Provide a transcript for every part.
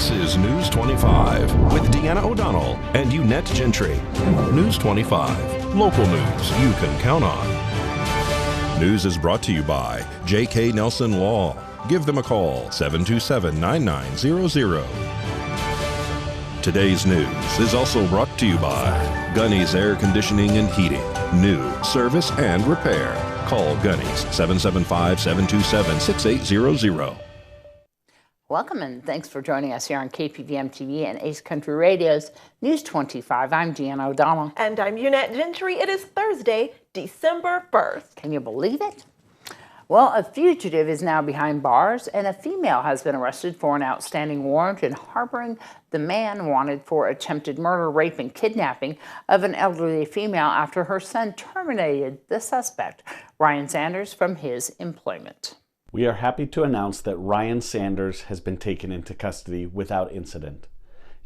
This is News 25 with Deanna O'Donnell and Unette Gentry. News 25, local news you can count on. News is brought to you by J.K. Nelson Law. Give them a call, 727-9900. Today's news is also brought to you by Gunny's Air Conditioning and Heating. New service and repair. Call Gunny's 775-727-6800. Welcome and thanks for joining us here on KPVM TV and Ace Country Radio's News 25. I'm Deanna O'Donnell. And I'm Unette Gentry. It is Thursday, December 1st. Can you believe it? Well, a fugitive is now behind bars and a female has been arrested for an outstanding warrant in harboring the man wanted for attempted murder, rape, and kidnapping of an elderly female after her son terminated the suspect, Ryan Sanders, from his employment. We are happy to announce that Ryan Sanders has been taken into custody without incident.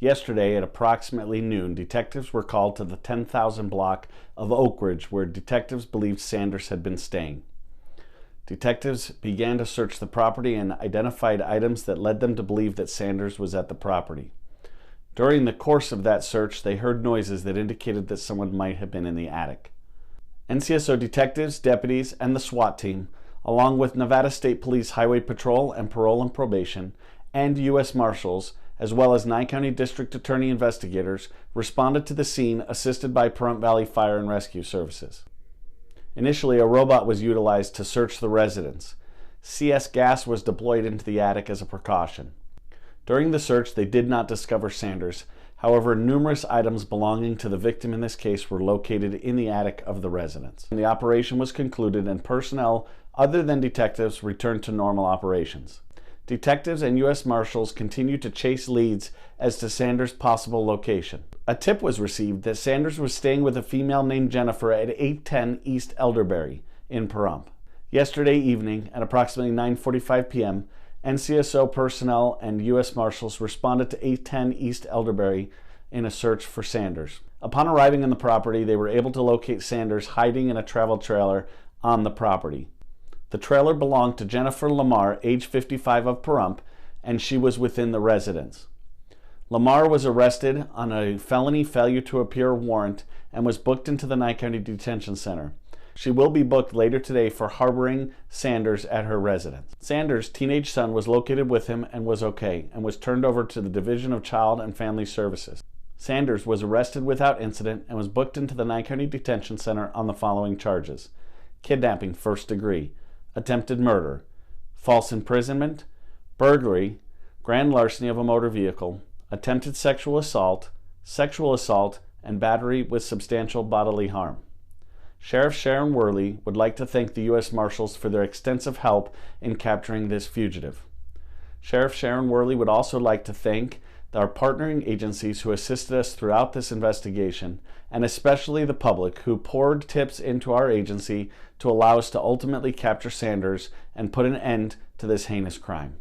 Yesterday at approximately noon, detectives were called to the 10,000 block of Oak Ridge where detectives believed Sanders had been staying. Detectives began to search the property and identified items that led them to believe that Sanders was at the property. During the course of that search, they heard noises that indicated that someone might have been in the attic. NCSO detectives, deputies, and the SWAT team, along with Nevada State Police Highway Patrol and Parole and Probation, and U.S. Marshals, as well as Nye County District Attorney investigators, responded to the scene assisted by Pahrump Valley Fire and Rescue Services. Initially, a robot was utilized to search the residence. CS gas was deployed into the attic as a precaution. During the search, they did not discover Sanders. However, numerous items belonging to the victim in this case were located in the attic of the residence. The operation was concluded and personnel other than detectives returned to normal operations. Detectives and U.S. Marshals continue to chase leads as to Sanders' possible location. A tip was received that Sanders was staying with a female named Jennifer at 810 East Elderberry in Pahrump. Yesterday evening at approximately 9:45 p.m., NCSO personnel and U.S. Marshals responded to 810 East Elderberry in a search for Sanders. Upon arriving on the property, they were able to locate Sanders hiding in a travel trailer on the property. The trailer belonged to Jennifer Lamar, age 55 of Pahrump, and she was within the residence. Lamar was arrested on a felony failure to appear warrant and was booked into the Nye County Detention Center. She will be booked later today for harboring Sanders at her residence. Sanders' teenage son was located with him and was okay, and was turned over to the Division of Child and Family Services. Sanders was arrested without incident and was booked into the Nye County Detention Center on the following charges: kidnapping first degree, attempted murder, false imprisonment, burglary, grand larceny of a motor vehicle, attempted sexual assault, and battery with substantial bodily harm. Sheriff Sharon Worley would like to thank the U.S. Marshals for their extensive help in capturing this fugitive. Sheriff Sharon Worley would also like to thank our partnering agencies who assisted us throughout this investigation, and especially the public who poured tips into our agency to allow us to ultimately capture Sanders and put an end to this heinous crime.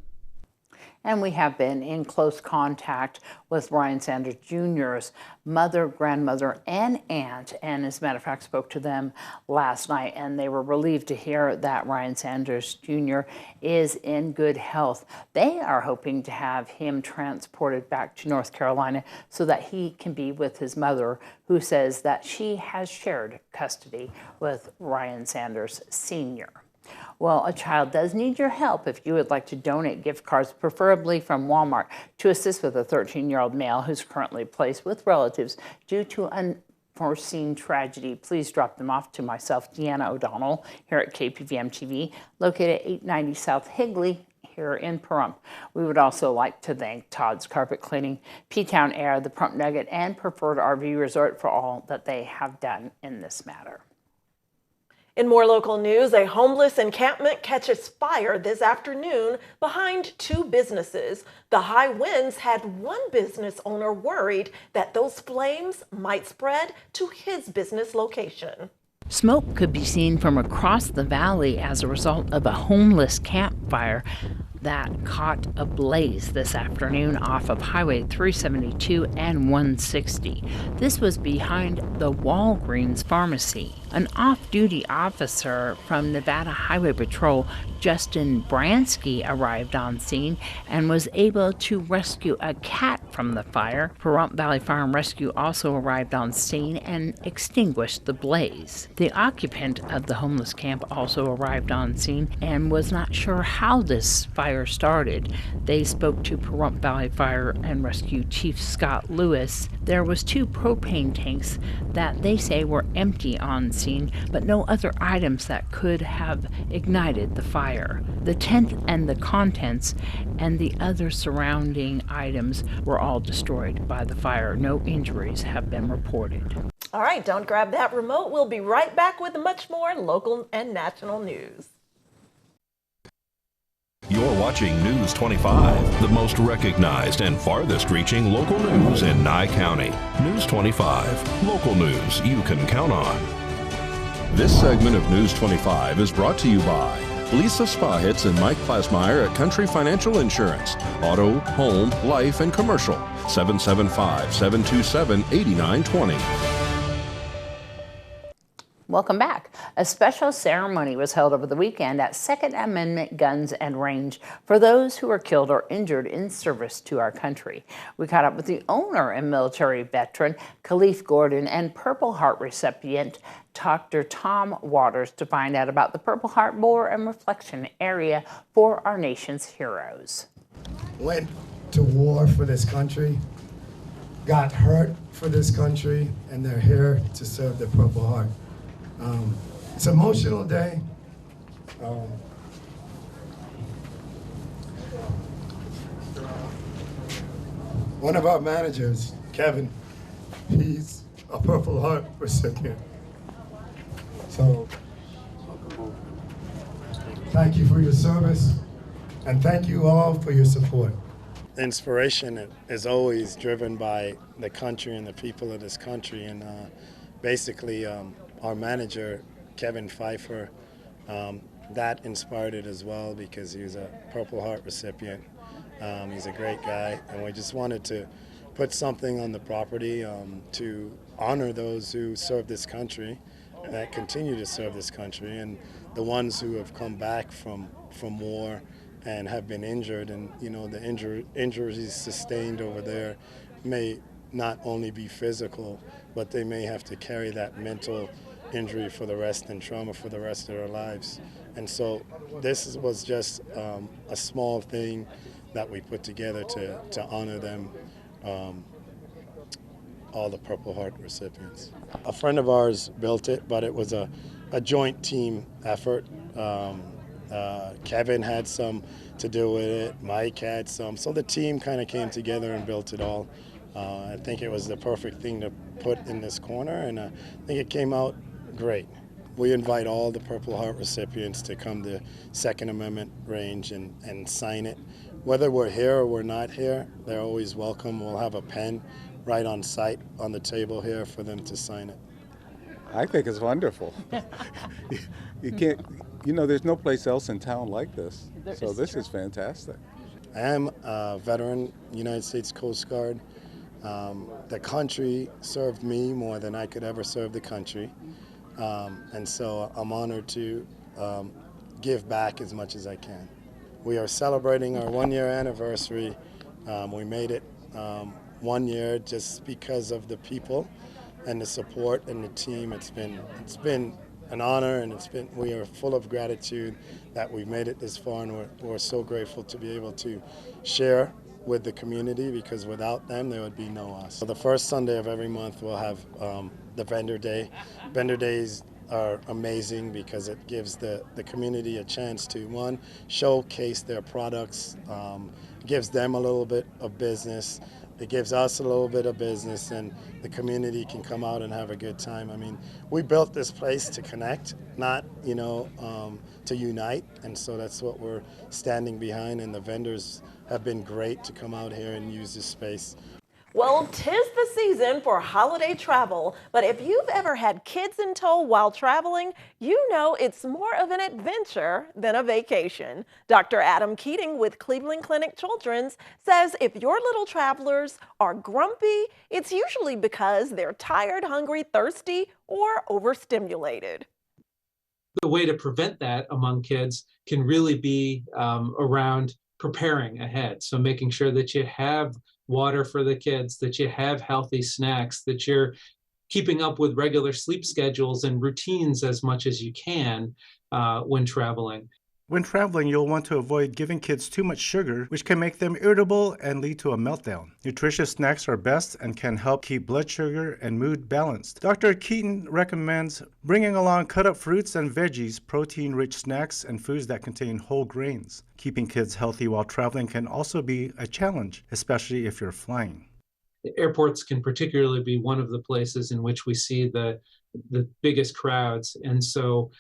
And we have been in close contact with Ryan Sanders Jr.'s mother, grandmother, and aunt, and as a matter of fact, spoke to them last night, and they were relieved to hear that Ryan Sanders Jr. is in good health. They are hoping to have him transported back to North Carolina so that he can be with his mother, who says that she has shared custody with Ryan Sanders Sr. Well, a child does need your help if you would like to donate gift cards, preferably from Walmart, to assist with a 13-year-old male who's currently placed with relatives due to unforeseen tragedy. Please drop them off to myself, Deanna O'Donnell, here at KPVM TV, located at 890 South Higley, here in Pahrump. We would also like to thank Todd's Carpet Cleaning, P-Town Air, the Pahrump Nugget, and Preferred RV Resort for all that they have done in this matter. In more local news, a homeless encampment catches fire this afternoon behind two businesses. The high winds had one business owner worried that those flames might spread to his business location. Smoke could be seen from across the valley as a result of a homeless campfire that caught ablaze this afternoon off of Highway 372 and 160. This was behind the Walgreens pharmacy. An off-duty officer from Nevada Highway Patrol, Justin Bransky, arrived on scene and was able to rescue a cat from the fire. Pahrump Valley Fire and Rescue also arrived on scene and extinguished the blaze. The occupant of the homeless camp also arrived on scene and was not sure how this fire started. They spoke to Pahrump Valley Fire and Rescue Chief Scott Lewis. There was 2 propane tanks that they say were empty on scene, but no other items that could have ignited the fire. The tent and the contents and the other surrounding items were all destroyed by the fire. No injuries have been reported. All right, don't grab that remote. We'll be right back with much more local and national news. You're watching News 25, the most recognized and farthest reaching local news in Nye County. News 25, local news you can count on. This segment of News 25 is brought to you by Lisa Spahitz and Mike Plasmeyer at Country Financial Insurance. Auto, home, life, and commercial. 775-727-8920. Welcome back. A special ceremony was held over the weekend at Second Amendment Guns and Range for those who were killed or injured in service to our country. We caught up with the owner and military veteran, Khalif Gordon, and Purple Heart recipient, Dr. Tom Waters, to find out about the Purple Heart War and Reflection Area for our nation's heroes. Went to war for this country, got hurt for this country, and they're here to serve the Purple Heart. It's an emotional day. One of our managers, Kevin, he's a Purple Heart recipient. So, thank you for your service, and thank you all for your support. Inspiration is always driven by the country and the people of this country, and basically our manager, Kevin Pfeiffer, that inspired it as well because he was a Purple Heart recipient. He's a great guy, and we just wanted to put something on the property to honor those who serve this country, that continue to serve this country, and the ones who have come back from war and have been injured. And you know, the injuries sustained over there may not only be physical, but they may have to carry that mental injury for the rest and trauma for the rest of their lives. And so this was just a small thing that we put together to honor them, all the Purple Heart recipients. A friend of ours built it, but it was a joint team effort. Kevin had some to do with it, Mike had some, so the team kind of came together and built it all. I think it was the perfect thing to put in this corner, and I think it came out great. We invite all the Purple Heart recipients to come to Second Amendment Range and sign it. Whether we're here or we're not here, they're always welcome. We'll have a pen right on site on the table here for them to sign it. I think it's wonderful. You can't, you know, there's no place else in town like this. So this is fantastic. I am a veteran, United States Coast Guard. The country served me more than I could ever serve the country. And so I'm honored to give back as much as I can. We are celebrating our 1-year anniversary. We made it 1 year just because of the people and the support and the team. It's been an honor, and we are full of gratitude that we've made it this far, and we're so grateful to be able to share with the community, because without them there would be no us. So the first Sunday of every month we'll have the vendor day. Vendor days are amazing because it gives the community a chance to, one, showcase their products, gives them a little bit of business, it gives us a little bit of business, and the community can come out and have a good time. I mean, we built this place to connect, not, to unite, and so that's what we're standing behind, and the vendors have been great to come out here and use this space. Well, 'tis the season for holiday travel, but if you've ever had kids in tow while traveling, you know it's more of an adventure than a vacation. Dr. Adam Keating with Cleveland Clinic Children's says if your little travelers are grumpy, it's usually because they're tired, hungry, thirsty, or overstimulated. The way to prevent that among kids can really be around preparing ahead. So making sure that you have water for the kids, that you have healthy snacks, that you're keeping up with regular sleep schedules and routines as much as you can when traveling. When traveling, you'll want to avoid giving kids too much sugar, which can make them irritable and lead to a meltdown. Nutritious snacks are best and can help keep blood sugar and mood balanced. Dr. Keaton recommends bringing along cut-up fruits and veggies, protein-rich snacks, and foods that contain whole grains. Keeping kids healthy while traveling can also be a challenge, especially if you're flying. Airports can particularly be one of the places in which we see the biggest crowds. And so,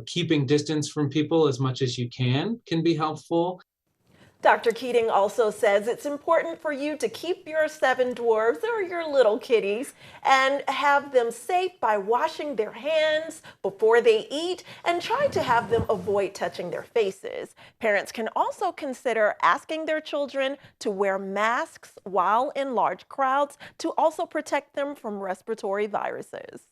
keeping distance from people as much as you can be helpful. Dr. Keating also says it's important for you to keep your 7 dwarfs or your little kitties and have them safe by washing their hands before they eat and try to have them avoid touching their faces. Parents can also consider asking their children to wear masks while in large crowds to also protect them from respiratory viruses.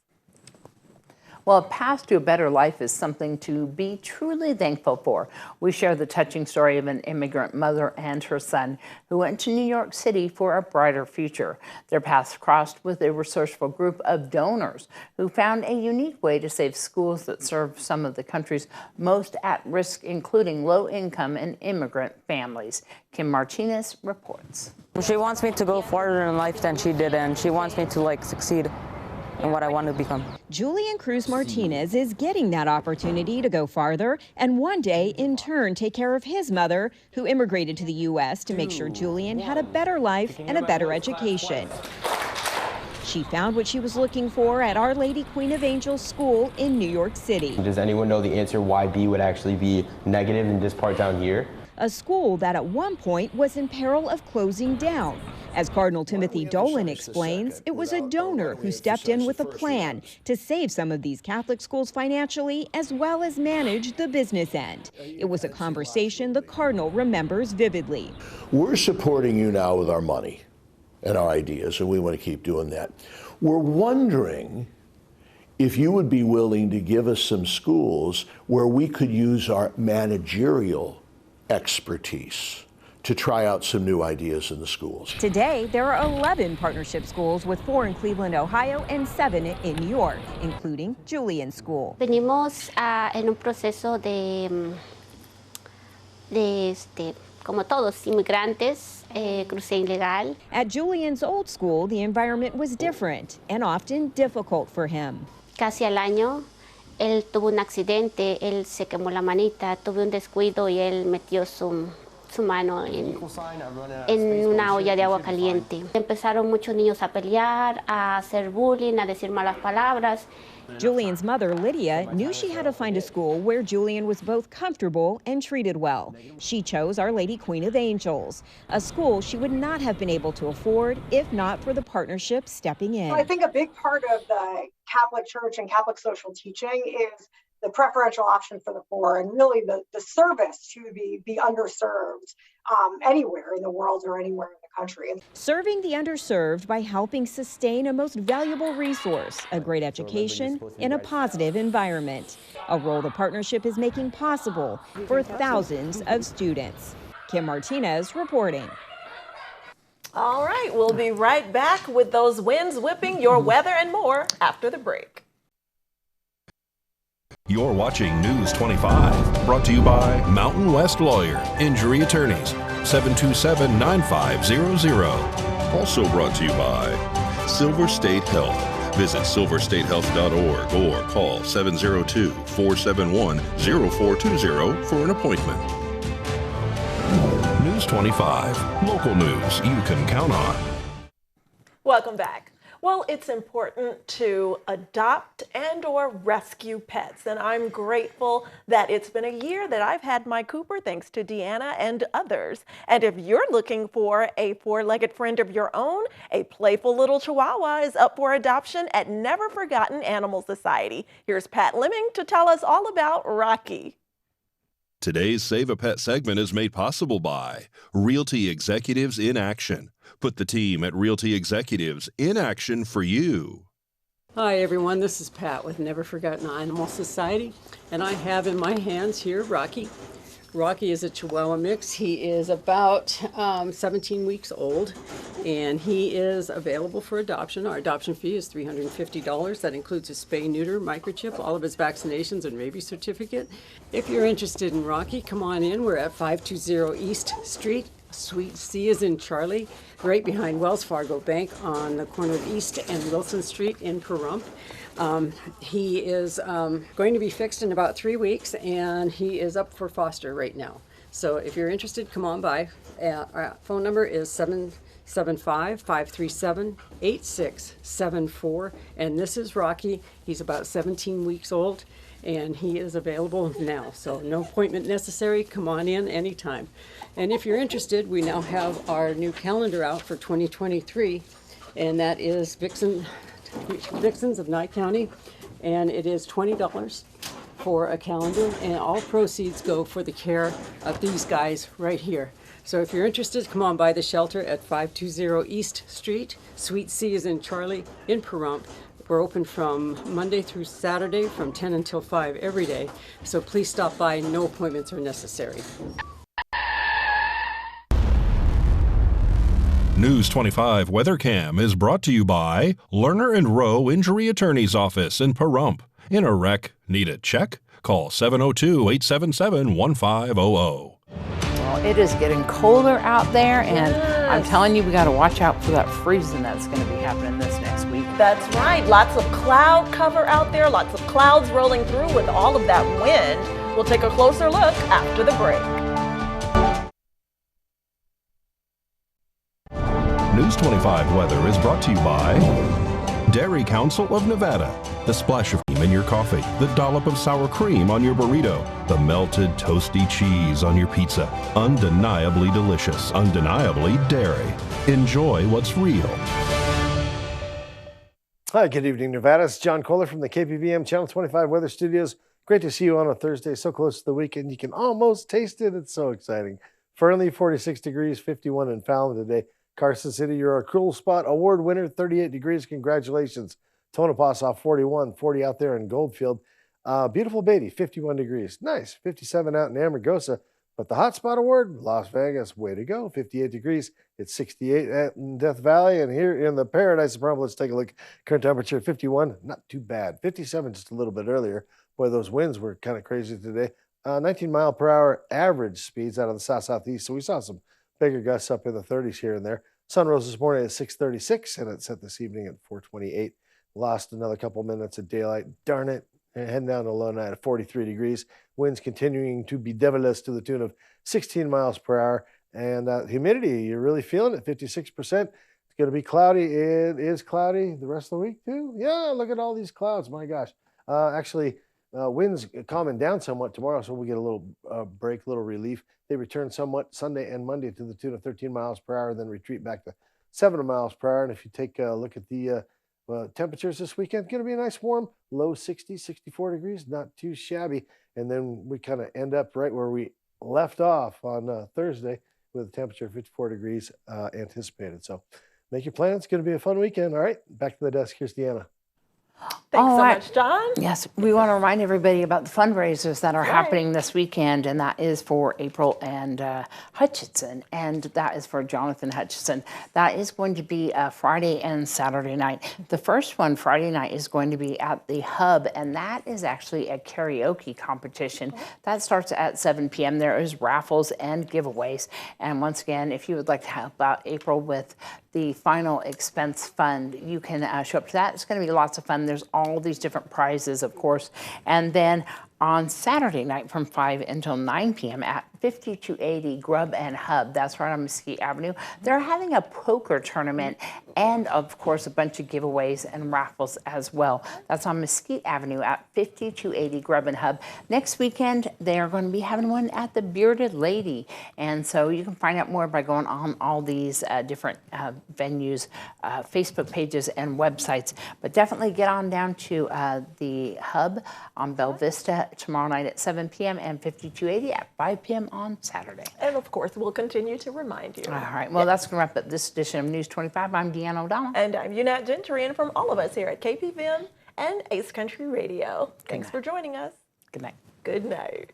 Well, a path to a better life is something to be truly thankful for. We share the touching story of an immigrant mother and her son who went to New York City for a brighter future. Their paths crossed with a resourceful group of donors who found a unique way to save schools that serve some of the country's most at risk, including low-income and immigrant families. Kim Martinez reports. She wants me to go farther in life than she did, and she wants me to succeed in what I want to become. Julian Cruz Martinez is getting that opportunity to go farther and one day, in turn, take care of his mother, who immigrated to the U.S. to make sure Julian had a better life and a better education. She found what she was looking for at Our Lady Queen of Angels School in New York City. Does anyone know the answer why B would actually be negative in this part down here? A school that at one point was in peril of closing down. As Cardinal Timothy Dolan explains, it was a donor who stepped in with a plan to save some of these Catholic schools financially as well as manage the business end. It was a conversation the Cardinal remembers vividly. We're supporting you now with our money and our ideas, and we want to keep doing that. We're wondering if you would be willing to give us some schools where we could use our managerial expertise to try out some new ideas in the schools. Today, there are 11 partnership schools with 4 in Cleveland, Ohio, and 7 in New York, including Julian's school. Venimos en un proceso de como todos, inmigrantes, cruce ilegal. At Julian's old school, the environment was different and often difficult for him. Casi al año, él tuvo un accidente, él se quemó la manita, tuvo un descuido y él metió su mano en una olla de agua caliente. Empezaron muchos niños a pelear, a hacer bullying, a decir malas palabras. Julian's mother, Lydia, knew she had to find a school where Julian was both comfortable and treated well. She chose Our Lady Queen of Angels, a school she would not have been able to afford if not for the partnership stepping in. I think a big part of the Catholic Church and Catholic social teaching is the preferential option for the poor and really the service to the underserved anywhere in the world or anywhere in the country. Serving the underserved by helping sustain a most valuable resource, a great education in a positive environment, a role the partnership is making possible for thousands of students. Kim Martinez reporting. All right, we'll be right back with those winds whipping, your weather, and more after the break. You're watching News 25, brought to you by Mountain West Lawyer, Injury Attorneys, 727-9500. Also brought to you by Silver State Health. Visit silverstatehealth.org or call 702-471-0420 for an appointment. News 25, local news you can count on. Welcome back. Well, it's important to adopt and or rescue pets, and I'm grateful that it's been a year that I've had my Cooper thanks to Deanna and others. And if you're looking for a four-legged friend of your own, a playful little Chihuahua is up for adoption at Never Forgotten Animal Society. Here's Pat Lemming to tell us all about Rocky. Today's Save a Pet segment is made possible by Realty Executives in Action. Put the team at Realty Executives in action for you. Hi everyone, this is Pat with Never Forgotten Animal Society, and I have in my hands here Rocky. Rocky is a Chihuahua mix. He is about 17 weeks old, and he is available for adoption. Our adoption fee is $350. That includes his spay, neuter, microchip, all of his vaccinations, and rabies certificate. If you're interested in Rocky, come on in. We're at 520 East Street. Suite C is in Charlie, right behind Wells Fargo Bank on the corner of East and Wilson Street in Pahrump. He is going to be fixed in about 3 weeks, and he is up for foster right now. So if you're interested, come on by. Our phone number is 775-537-8674, and this is Rocky. He's about 17 weeks old, and he is available now. So no appointment necessary. Come on in anytime. And if you're interested, we now have our new calendar out for 2023, and that is Vixens of Nye County, and it is $20 for a calendar, and all proceeds go for the care of these guys right here. So if you're interested, come on by the shelter at 520 East Street. Suite C is in Charlie in Pahrump. We're open from Monday through Saturday from 10 until 5 every day, so please stop by. No appointments are necessary. News 25 WeatherCam is brought to you by Lerner and Rowe Injury Attorney's Office in Pahrump. In a wreck, need a check? Call 702-877-1500. Well, it is getting colder out there, and I'm telling you, we got to watch out for that freezing that's going to be happening this next week. That's right. Lots of cloud cover out there, lots of clouds rolling through with all of that wind. We'll take a closer look after the break. News 25 weather is brought to you by Dairy Council of Nevada. The splash of cream in your coffee, the dollop of sour cream on your burrito, the melted toasty cheese on your pizza. Undeniably delicious, undeniably dairy. Enjoy what's real. Hi, good evening, Nevada. It's John Kohler from the KPVM Channel 25 Weather Studios. Great to see you on a Thursday, so close to the weekend. You can almost taste it. It's so exciting. Fernley, 46 degrees, 51 in Fallon today. Carson City, you're a Cool Spot Award winner, 38 degrees. Congratulations. Tonopah, 41, 40 out there in Goldfield. Beautiful Beatty, 51 degrees. Nice. 57 out in Amargosa. But the Hot Spot Award, Las Vegas, way to go. 58 degrees. It's 68 in Death Valley. And here in the Paradise of Pahrump, let's take a look. Current temperature, 51. Not too bad. 57 just a little bit earlier. Boy, those winds were kind of crazy today. 19 mile per hour average speeds out of the south-southeast. So we saw some bigger gusts up in the 30s here and there. Sun rose this morning at 6:36, and it set this evening at 4:28. Lost another couple minutes of daylight. Darn it. Heading down to low night at 43 degrees. Winds continuing to be devilish to the tune of 16 miles per hour. And humidity, you're really feeling it, 56%. It's going to be cloudy. It is cloudy the rest of the week, too. Yeah, look at all these clouds. My gosh. Actually, winds calming down somewhat tomorrow, so we'll get a little break, a little relief. They return somewhat Sunday and Monday to the tune of 13 miles per hour, then retreat back to 7 miles per hour. And if you take a look at the temperatures this weekend, going to be a nice warm, low 60s, 64 degrees, not too shabby. And then we kind of end up right where we left off on Thursday with a temperature of 54 degrees anticipated. So make your plans. It's going to be a fun weekend. All right, back to the desk. Here's Deanna. Thanks so much, John. Yes, we want to remind everybody about the fundraisers that are happening this weekend, and that is for April and Hutchinson, and that is for Jonathan Hutchinson. That is going to be Friday and Saturday night. The first one, Friday night, is going to be at the Hub, and that is actually a karaoke competition. That starts at 7 p.m. There is raffles and giveaways. And once again, if you would like to help out April with the final expense fund, you can show up to that. It's going to be lots of fun. There's all these different prizes, of course. And then on Saturday night from 5 until 9 p.m. at 5280 Grub and Hub. That's right on Mesquite Avenue. They're having a poker tournament and, of course, a bunch of giveaways and raffles as well. That's on Mesquite Avenue at 5280 Grub and Hub. Next weekend, they are going to be having one at the Bearded Lady. And so you can find out more by going on all these different venues, Facebook pages, and websites. But definitely get on down to the Hub on Bella Vista tomorrow night at 7 p.m. and 5280 at 5 p.m. on Saturday. And of course, we'll continue to remind you. All right. Well, that's going to wrap up this edition of News 25. I'm Deanna O'Donnell. And I'm Unat Gentry, and from all of us here at KPVM and Ace Country Radio. Thanks for joining us. Good night. Good night.